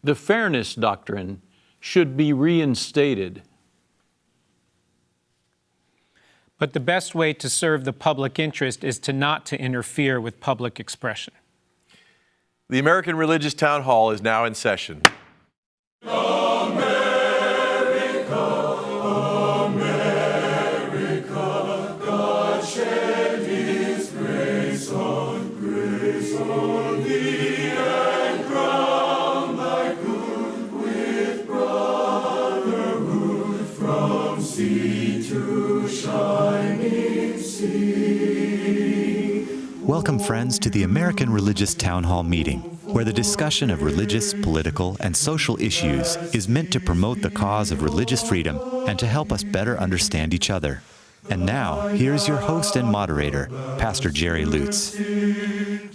The Fairness Doctrine should be reinstated. But the best way to serve the public interest is not to interfere with public expression. The American Religious Town Hall is now in session. Welcome, friends, to the American Religious Town Hall meeting, where the discussion of religious, political, and social issues is meant to promote the cause of religious freedom and to help us better understand each other. And now, here's your host and moderator, Pastor Jerry Lutz.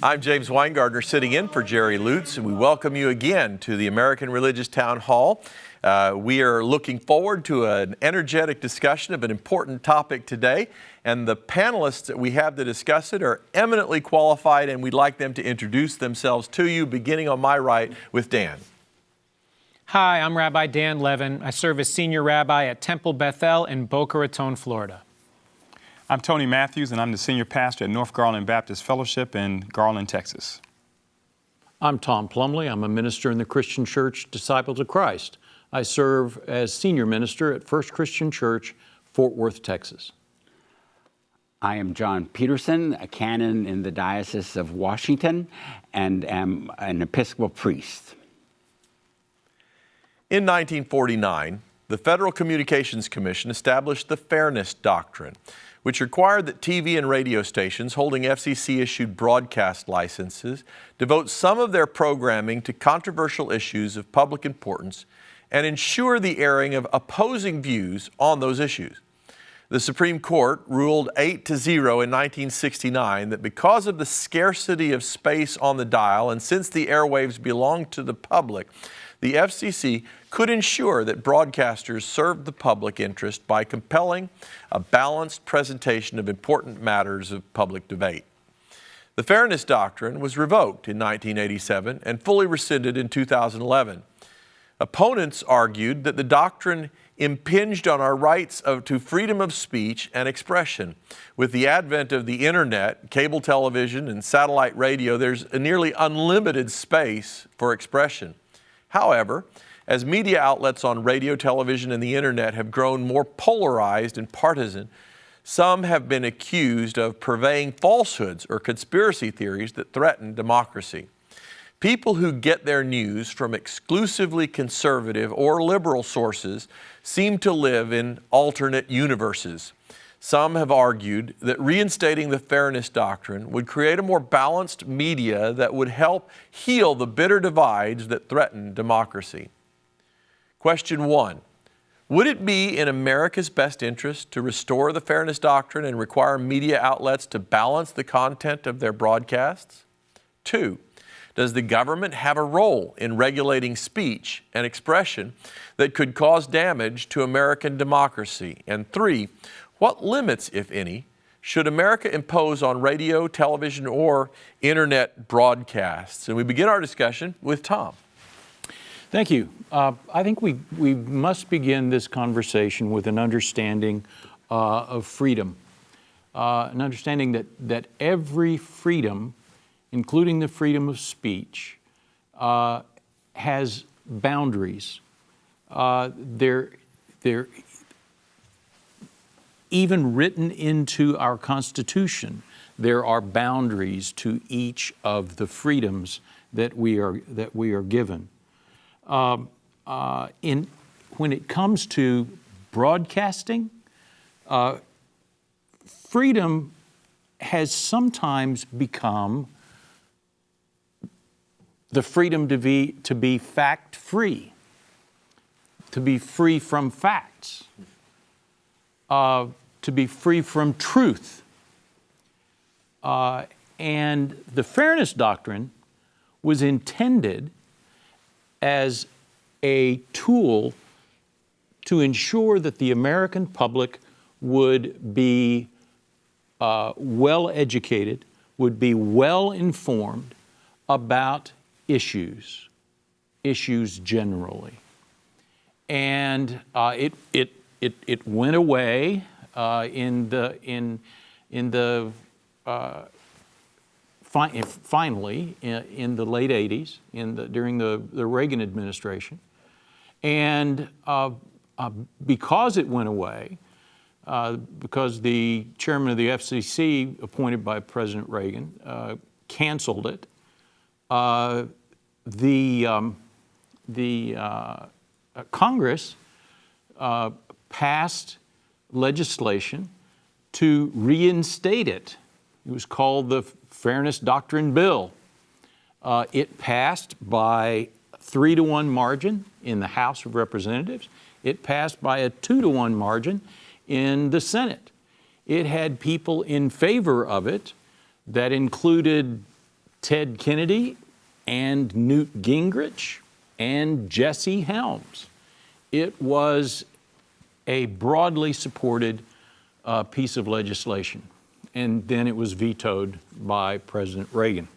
I'm James Weingardner, sitting in for Jerry Lutz, and we welcome you again to the American Religious Town Hall. We are looking forward to an energetic discussion of an important topic today, and the panelists that we have to discuss it are eminently qualified, and we'd like them to introduce themselves to you, beginning on my right with Dan. Hi, I'm Rabbi Dan Levin. I serve as senior rabbi at Temple Bethel in Boca Raton, Florida. I'm Tony Matthews, and I'm the senior pastor at North Garland Baptist Fellowship in Garland, Texas. I'm Tom Plumley. I'm a minister in the Christian Church Disciples of Christ. I serve as senior minister at First Christian Church, Fort Worth, Texas. I am John Peterson, a canon in the Diocese of Washington, and am an Episcopal priest. In 1949, the Federal Communications Commission established the Fairness Doctrine, which required that TV and radio stations holding FCC-issued broadcast licenses devote some of their programming to controversial issues of public importance and ensure the airing of opposing views on those issues. The Supreme Court ruled 8-0 in 1969 that because of the scarcity of space on the dial and since the airwaves belong to the public, the FCC could ensure that broadcasters served the public interest by compelling a balanced presentation of important matters of public debate. The Fairness Doctrine was revoked in 1987 and fully rescinded in 2011. Opponents argued that the doctrine impinged on our rights to freedom of speech and expression. With the advent of the internet, cable television, and satellite radio, there's a nearly unlimited space for expression. However, as media outlets on radio, television, and the internet have grown more polarized and partisan, some have been accused of purveying falsehoods or conspiracy theories that threaten democracy. People who get their news from exclusively conservative or liberal sources seem to live in alternate universes. Some have argued that reinstating the Fairness Doctrine would create a more balanced media that would help heal the bitter divides that threaten democracy. Question 1. Would it be in America's best interest to restore the Fairness Doctrine and require media outlets to balance the content of their broadcasts? 2. Does the government have a role in regulating speech and expression that could cause damage to American democracy? And 3, what limits, if any, should America impose on radio, television, or internet broadcasts? And we begin our discussion with Tom. Thank you. I think we must begin this conversation with an understanding of freedom, an understanding that every freedom, including the freedom of speech, has boundaries. They're even written into our Constitution. There are boundaries to each of the freedoms that we are given. When it comes to broadcasting, freedom has sometimes become the freedom to be fact-free, to be free from facts, to be free from truth. And the Fairness Doctrine was intended as a tool to ensure that the American public would be well educated, would be well informed about issues. issues generally. And it went away finally in the late 80s, during the Reagan administration. And because it went away, because the chairman of the FCC, appointed by President Reagan, canceled it, Congress passed legislation to reinstate it. It was called the Fairness Doctrine bill. It passed by 3-to-1 margin in the House of Representatives. It passed by a 2-to-1 margin in the Senate. It had people in favor of it that included Ted Kennedy and Newt Gingrich and Jesse Helms. It was a broadly supported piece of legislation, and then it was vetoed by President Reagan.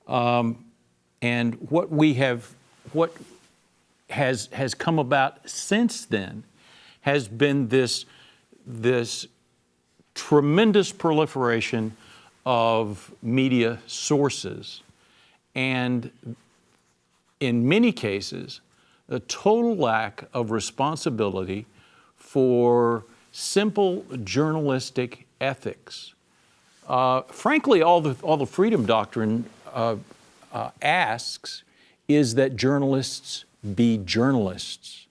And what has come about since then has been this tremendous proliferation of media sources, and in many cases, a total lack of responsibility for simple journalistic ethics. Frankly, all the Freedom Doctrine asks is that journalists be journalists,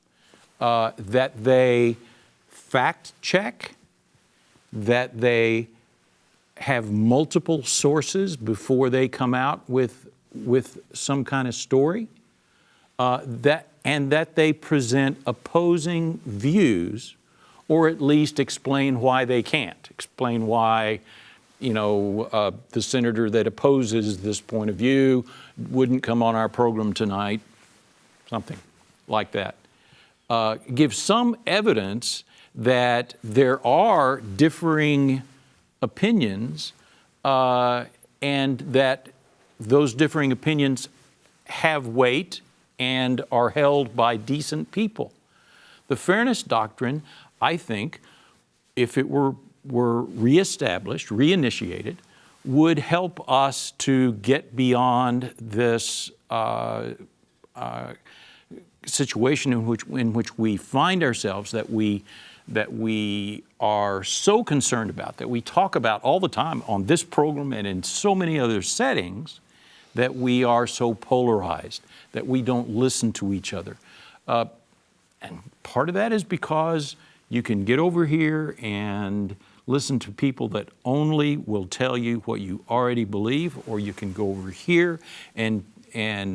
that they fact check, that they have multiple sources before they come out with some kind of story, and that they present opposing views, or at least explain why they can't, explain why, the senator that opposes this point of view wouldn't come on our program tonight, something like that. Give some evidence that there are differing opinions, and that those differing opinions have weight and are held by decent people. The Fairness Doctrine, I think, if it were reestablished, reinitiated, would help us to get beyond this situation in which we find ourselves, that we are so concerned about, that we talk about all the time on this program and in so many other settings, that we are so polarized, that we don't listen to each other. And part of that is because you can get over here and listen to people that only will tell you what you already believe, or you can go over here and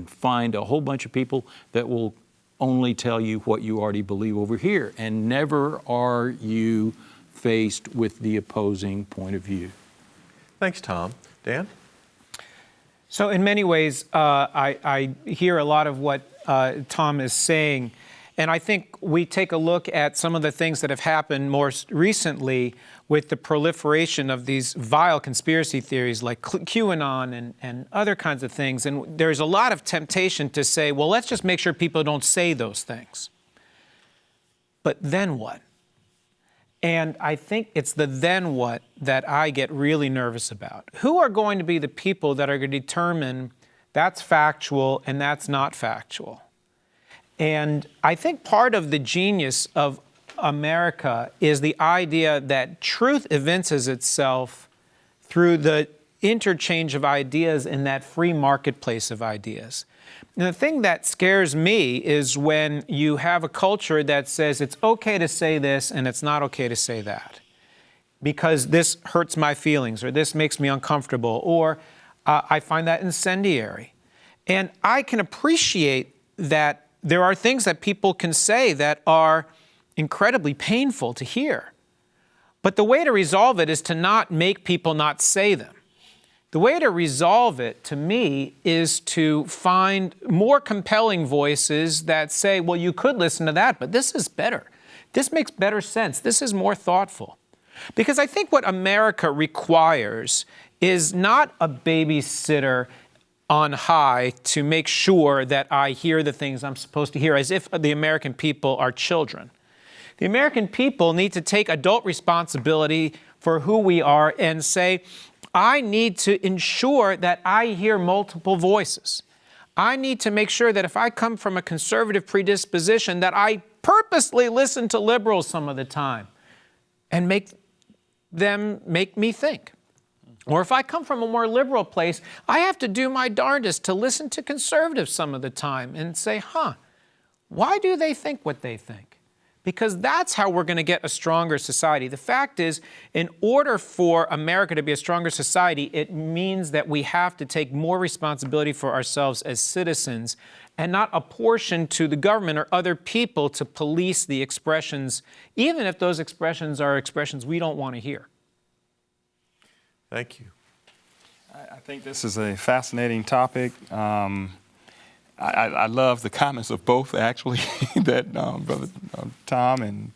find a whole bunch of people that will only tell you what you already believe over here, and never are you faced with the opposing point of view. Thanks, Tom. Dan? So in many ways, I hear a lot of what Tom is saying, and I think we take a look at some of the things that have happened more recently with the proliferation of these vile conspiracy theories like QAnon and other kinds of things. And there's a lot of temptation to say, well, let's just make sure people don't say those things. But then what? And I think it's the then what that I get really nervous about. Who are going to be the people that are going to determine that's factual and that's not factual? And I think part of the genius of America is the idea that truth evinces itself through the interchange of ideas in that free marketplace of ideas. And the thing that scares me is when you have a culture that says it's okay to say this and it's not okay to say that, because this hurts my feelings, or this makes me uncomfortable, or I find that incendiary. And I can appreciate that there are things that people can say that are incredibly painful to hear. But the way to resolve it is to not make people not say them. The way to resolve it, to me, is to find more compelling voices that say, well, you could listen to that, but this is better. This makes better sense. This is more thoughtful. Because I think what America requires is not a babysitter on high to make sure that I hear the things I'm supposed to hear, as if the American people are children. The American people need to take adult responsibility for who we are and say, I need to ensure that I hear multiple voices. I need to make sure that if I come from a conservative predisposition, that I purposely listen to liberals some of the time and make them make me think. Or if I come from a more liberal place, I have to do my darndest to listen to conservatives some of the time and say, why do they think what they think? Because that's how we're going to get a stronger society. The fact is, in order for America to be a stronger society, it means that we have to take more responsibility for ourselves as citizens and not apportion to the government or other people to police the expressions, even if those expressions are expressions we don't want to hear. Thank you. I think this is a fascinating topic. I love the comments of both, actually, that Brother Tom and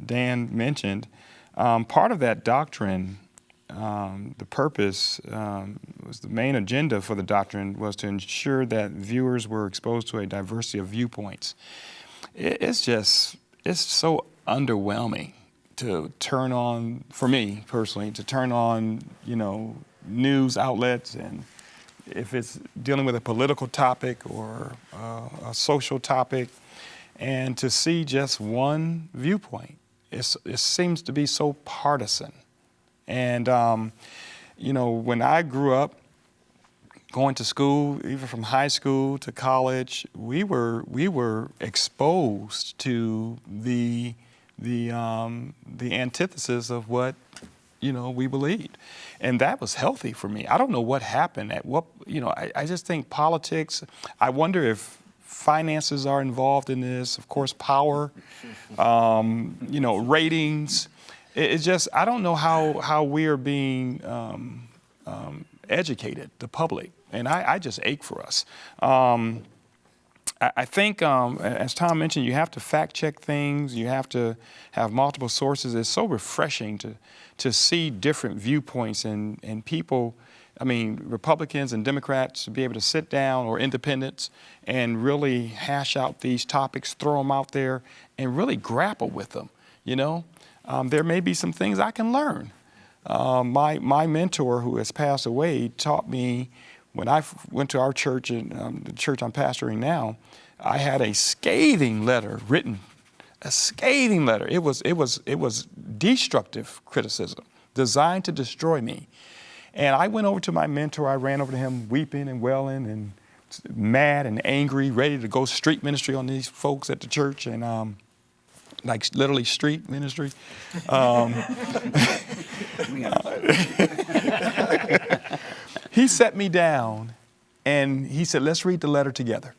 Dan mentioned. Part of that doctrine, the purpose, was the main agenda for the doctrine was to ensure that viewers were exposed to a diversity of viewpoints. It's so underwhelming to turn on, for me personally, to turn on, news outlets, and if it's dealing with a political topic or a social topic, and to see just one viewpoint. It seems to be so partisan. And, when I grew up going to school, even from high school to college, we were exposed to the antithesis of what we believed. And that was healthy for me. I don't know what happened I just think politics, I wonder if finances are involved in this, of course, power, ratings. It's just, I don't know how we are being educated, the public. And I just ache for us. I think, as Tom mentioned, you have to fact check things. You have to have multiple sources. It's so refreshing to see different viewpoints and people, Republicans and Democrats, to be able to sit down, or independents, and really hash out these topics, throw them out there, and really grapple with them. There may be some things I can learn. My mentor, who has passed away, taught me, when I went to our church, and the church I'm pastoring now, I had a scathing letter written. A scathing letter. It was destructive criticism, designed to destroy me. And I went over to my mentor. I ran over to him, weeping and wailing and mad and angry, ready to go street ministry on these folks at the church, and like literally street ministry. He set me down and he said, let's read the letter together.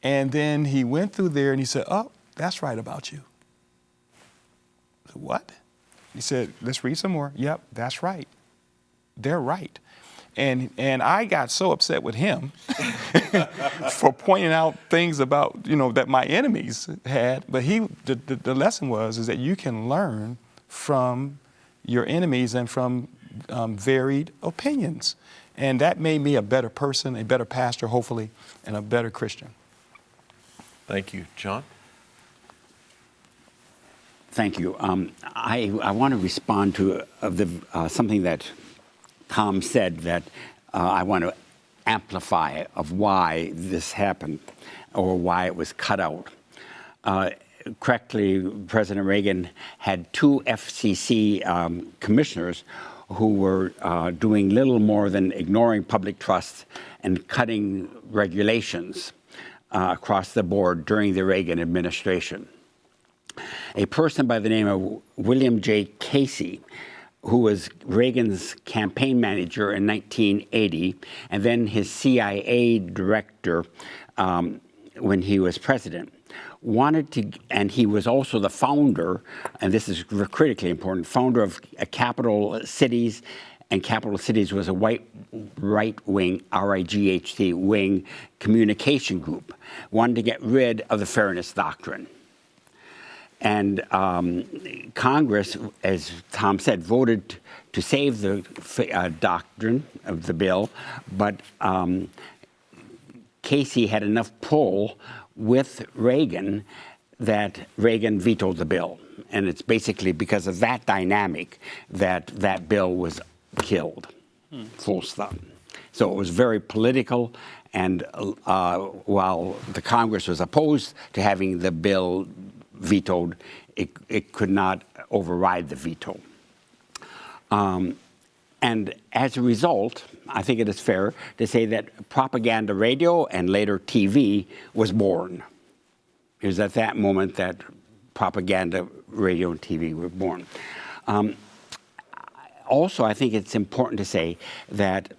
And then he went through there and he said, oh, that's right about you. I said, what? He said, let's read some more. Yep, that's right. They're right. And I got so upset with him for pointing out things about, that my enemies had. But the lesson is that you can learn from your enemies and from varied opinions. And that made me a better person, a better pastor, hopefully, and a better Christian. Thank you. John? Thank you. I want to respond to something that Tom said that I want to amplify of why this happened or why it was cut out. Correctly, President Reagan had two FCC commissioners who were doing little more than ignoring public trust and cutting regulations across the board during the Reagan administration. A person by the name of William J. Casey, who was Reagan's campaign manager in 1980, and then his CIA director when he was president, wanted to, and he was also the founder, and this is critically important, founder of Capital Cities, and Capital Cities was a right-wing, RIGHT wing communication group, wanted to get rid of the Fairness Doctrine. And Congress, as Tom said, voted to save the doctrine of the bill, but Casey had enough pull with Reagan that Reagan vetoed the bill. And it's basically because of that dynamic that that bill was killed, full stop. So it was very political, and while the Congress was opposed to having the bill vetoed, it could not override the veto. And as a result, I think it is fair to say that propaganda radio and later TV was born. It was at that moment that propaganda radio and TV were born. Also, I think it's important to say that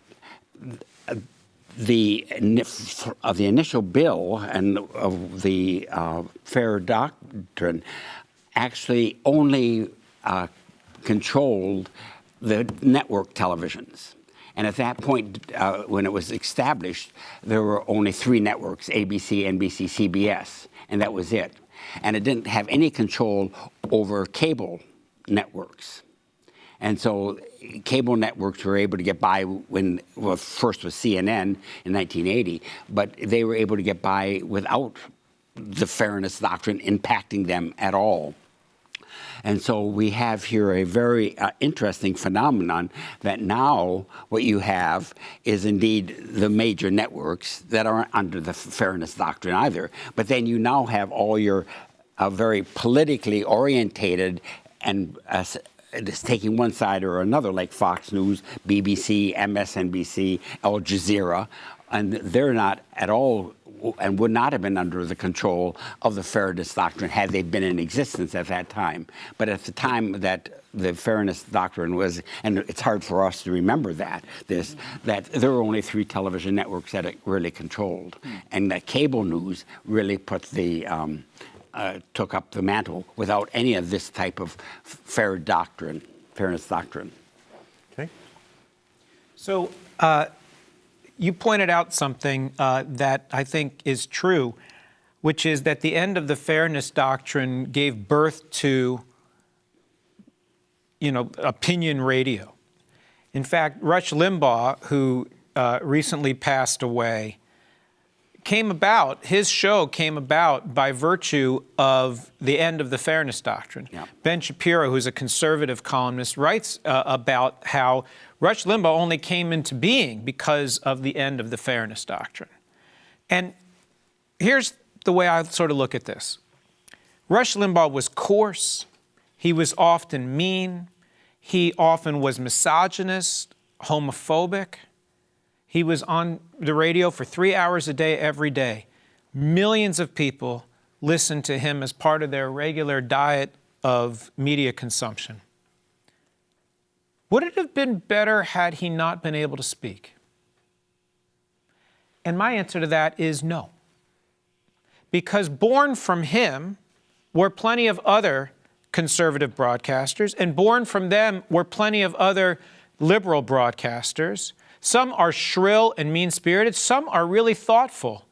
the initial bill and of the Fair Doctrine actually only controlled the network televisions. And at that point, when it was established, there were only 3 networks, ABC, NBC, CBS, and that was it. And it didn't have any control over cable networks. And so cable networks were able to get by when, well, first was CNN in 1980, but they were able to get by without the Fairness Doctrine impacting them at all. And so we have here a very interesting phenomenon that now what you have is indeed the major networks that aren't under the Fairness Doctrine either. But then you now have all your very politically orientated and just taking one side or another, like Fox News, BBC, MSNBC, Al Jazeera, and they're not at all and would not have been under the control of the Fairness Doctrine had they been in existence at that time. But at the time that the Fairness Doctrine was, and it's hard for us to remember that there were only 3 television networks that it really controlled. And that cable news really put the, took up the mantle without any of this type of Fairness Doctrine. Okay. So, you pointed out something that I think is true, which is that the end of the Fairness Doctrine gave birth to, opinion radio. In fact, Rush Limbaugh, who recently passed away, his show came about by virtue of the end of the Fairness Doctrine. Yeah. Ben Shapiro, who's a conservative columnist, writes about how Rush Limbaugh only came into being because of the end of the Fairness Doctrine. And here's the way I sort of look at this. Rush Limbaugh was coarse. He was often mean. He often was misogynist, homophobic. He was on the radio for 3 hours a day, every day. Millions of people listened to him as part of their regular diet of media consumption. Would it have been better had he not been able to speak? And my answer to that is no. Because born from him were plenty of other conservative broadcasters, and born from them were plenty of other liberal broadcasters. Some are shrill and mean-spirited, some are really thoughtful,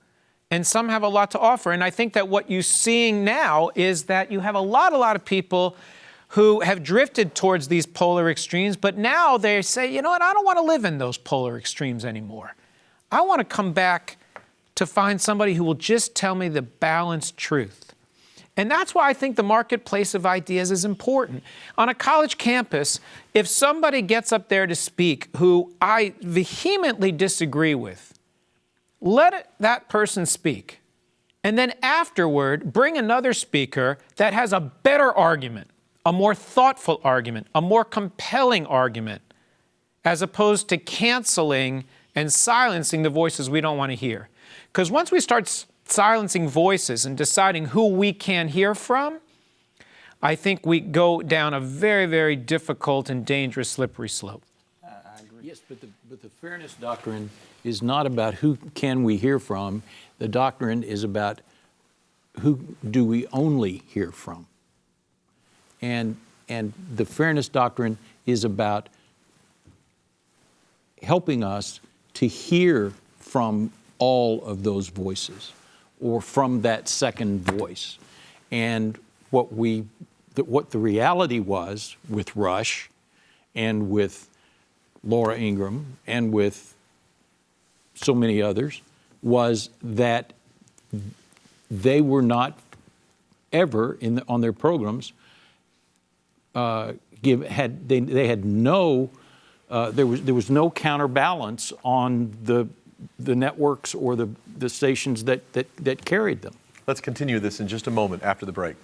and some have a lot to offer. And I think that what you're seeing now is that you have a lot of people who have drifted towards these polar extremes, but now they say, you know what, I don't want to live in those polar extremes anymore. I want to come back to find somebody who will just tell me the balanced truth. And that's why I think the marketplace of ideas is important. On a college campus, if somebody gets up there to speak who I vehemently disagree with, let that person speak. And then afterward, bring another speaker that has a better argument, a more thoughtful argument, a more compelling argument, as opposed to canceling and silencing the voices we don't want to hear. Because once we start silencing voices and deciding who we can hear from, I think we go down a very, very difficult and dangerous slippery slope. I agree. Yes, but the Fairness Doctrine is not about who can we hear from. The doctrine is about who do we only hear from. And the Fairness Doctrine is about helping us to hear from all of those voices, or from that second voice. And what the reality was with Rush and with Laura Ingraham and with so many others was that they were not ever on their programs there was no counterbalance on the networks or the stations that carried them. Let's continue this in just a moment after the break.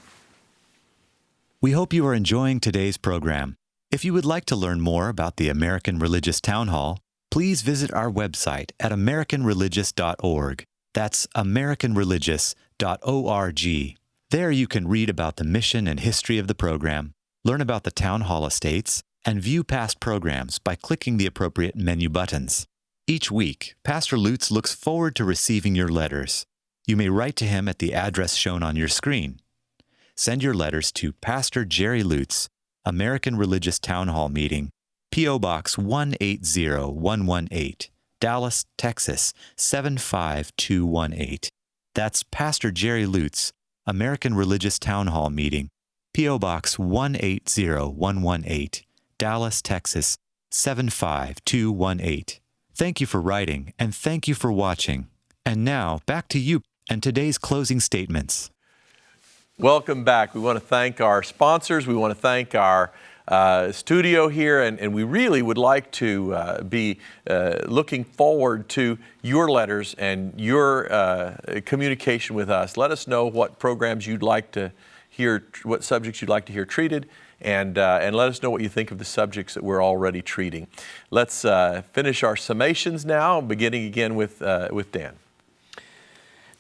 We hope you are enjoying today's program. If you would like to learn more about the American Religious Town Hall, please visit our website at americanreligious.org. That's americanreligious.org. There you can read about the mission and history of the program, learn about the Town Hall estates, and view past programs by clicking the appropriate menu buttons. Each week, Pastor Lutz looks forward to receiving your letters. You may write to him at the address shown on your screen. Send your letters to Pastor Jerry Lutz, American Religious Town Hall Meeting, P.O. Box 180118, Dallas, Texas 75218. That's Pastor Jerry Lutz, American Religious Town Hall Meeting, P.O. Box 180118, Dallas, Texas 75218. Thank you for writing, and thank you for watching. And now, back to you and today's closing statements. Welcome back. We want to thank our sponsors. We want to thank our studio here, and we really would like to be looking forward to your letters and your communication with us. Let us know what programs you'd like to hear, what subjects you'd like to hear treated, and let us know what you think of the subjects that we're already treating. Let's finish our summations now, beginning again with Dan.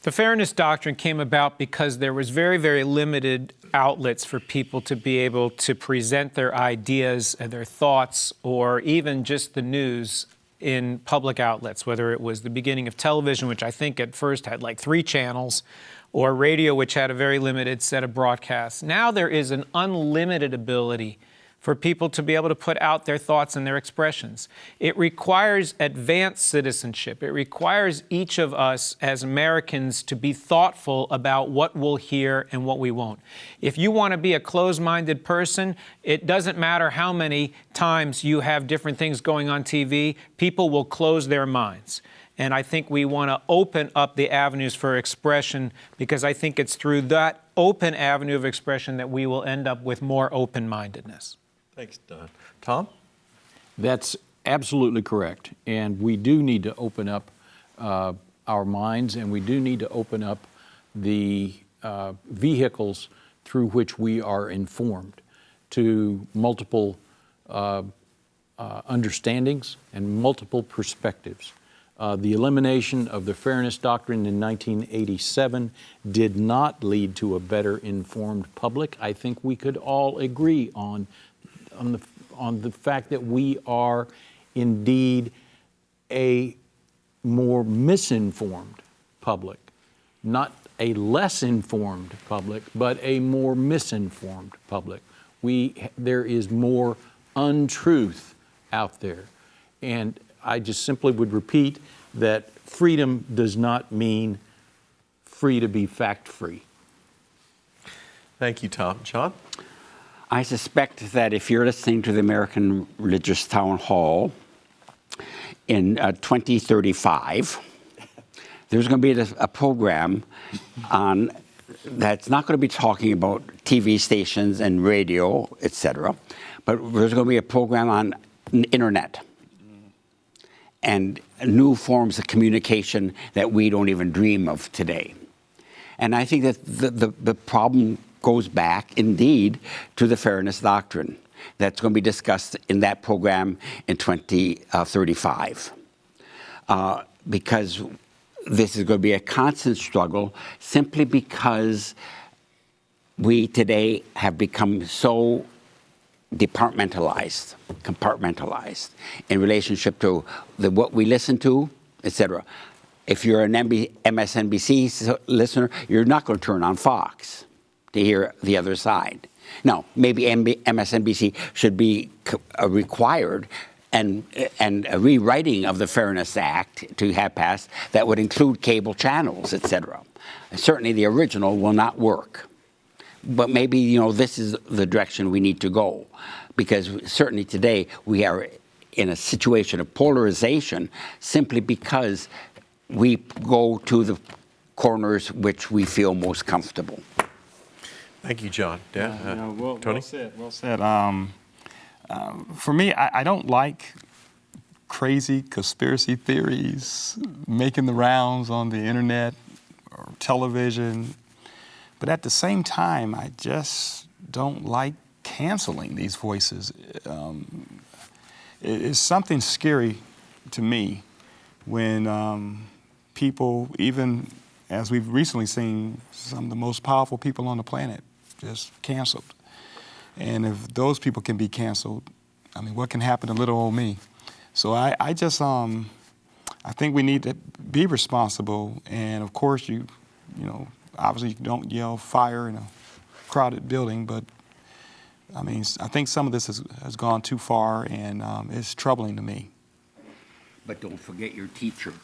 The Fairness Doctrine came about because there was very, very limited outlets for people to be able to present their ideas and their thoughts, or even just the news in public outlets, whether it was the beginning of television, which I think at first had like 3 channels, or radio, which had a very limited set of broadcasts. Now there is an unlimited ability for people to be able to put out their thoughts and their expressions. It requires advanced citizenship. It requires each of us as Americans to be thoughtful about what we'll hear and what we won't. If you want to be a closed-minded person, it doesn't matter how many times you have different things going on TV, people will close their minds. And I think we want to open up the avenues for expression, because I think it's through that open avenue of expression that we will end up with more open-mindedness. Thanks, Don. Tom? That's absolutely correct. And we do need to open up our minds, and we do need to open up the vehicles through which we are informed to multiple understandings and multiple perspectives. The elimination of the Fairness Doctrine in 1987 did not lead to a better informed public. I think we could all agree on the fact that we are indeed a more misinformed public, not a less informed public, but a more misinformed public. There is more untruth out there. And I just simply would repeat that freedom does not mean free to be fact-free. Thank you, Tom. John? I suspect that if you're listening to the American Religious Town Hall in 2035, there's going to be a program that's not going to be talking about TV stations and radio, etc., but there's going to be a program on internet and new forms of communication that we don't even dream of today. And I think that the problem goes back, indeed, to the Fairness Doctrine that's going to be discussed in that program in 2035. Because this is going to be a constant struggle, simply because we today have become so compartmentalized in relationship to what we listen to, etc. If you're an MSNBC listener, you're not going to turn on Fox to hear the other side. Now, maybe MSNBC should be required and a rewriting of the Fairness Act to have passed that would include cable channels, etc. Certainly the original will not work. but maybe, this is the direction we need to go. Because certainly today we are in a situation of polarization simply because we go to the corners which we feel most comfortable. Thank you, John. Dan, Well Tony? said. Well said. For me, I don't like crazy conspiracy theories making the rounds on the internet or television. But at the same time, I just don't like canceling these voices. It's something scary to me when people, even as we've recently seen, some of the most powerful people on the planet just canceled. And if those people can be canceled, I mean, what can happen to little old me? So I just, I think we need to be responsible. And of course, you know, obviously you don't yell fire in a crowded building, but I mean, I think some of this has gone too far, and it's troubling to me. But don't forget your teacher.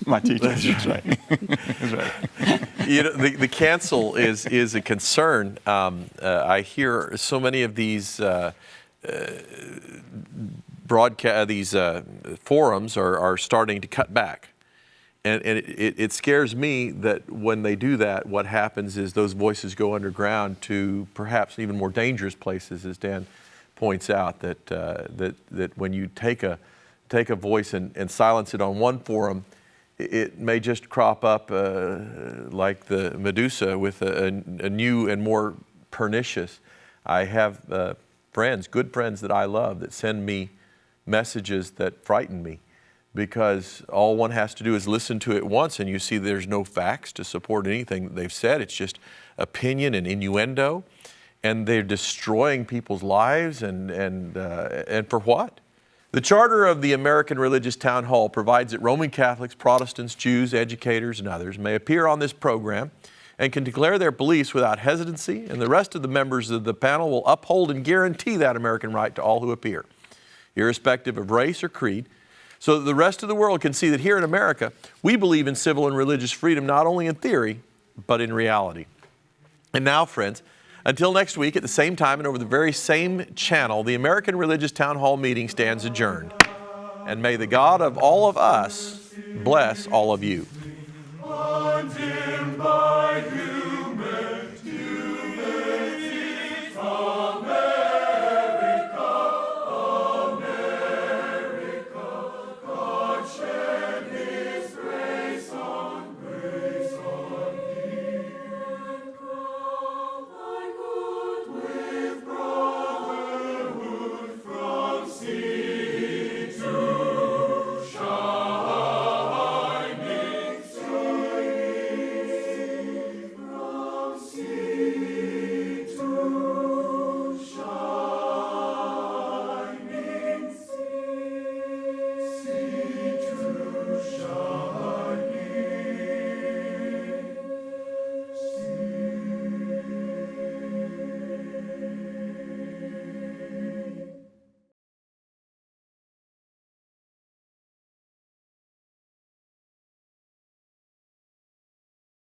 My teacher, that's right. That's right. You know, the cancel is a concern. I hear so many of these forums are starting to cut back. And it scares me that when they do that, what happens is those voices go underground to perhaps even more dangerous places, as Dan points out, that when you take a voice and silence it on one forum, it may just crop up like the Medusa with a new and more pernicious. I have friends, good friends that I love, that send me messages that frighten me, because all one has to do is listen to it once and you see there's no facts to support anything that they've said. It's just opinion and innuendo, and they're destroying people's lives, and for what? The charter of the American Religious Town Hall provides that Roman Catholics, Protestants, Jews, educators, and others may appear on this program and can declare their beliefs without hesitancy, and the rest of the members of the panel will uphold and guarantee that American right to all who appear, irrespective of race or creed, so that the rest of the world can see that here in America, we believe in civil and religious freedom, not only in theory, but in reality. And now, friends, until next week at the same time and over the very same channel, the American Religious Town Hall meeting stands adjourned. And may the God of all of us bless all of you.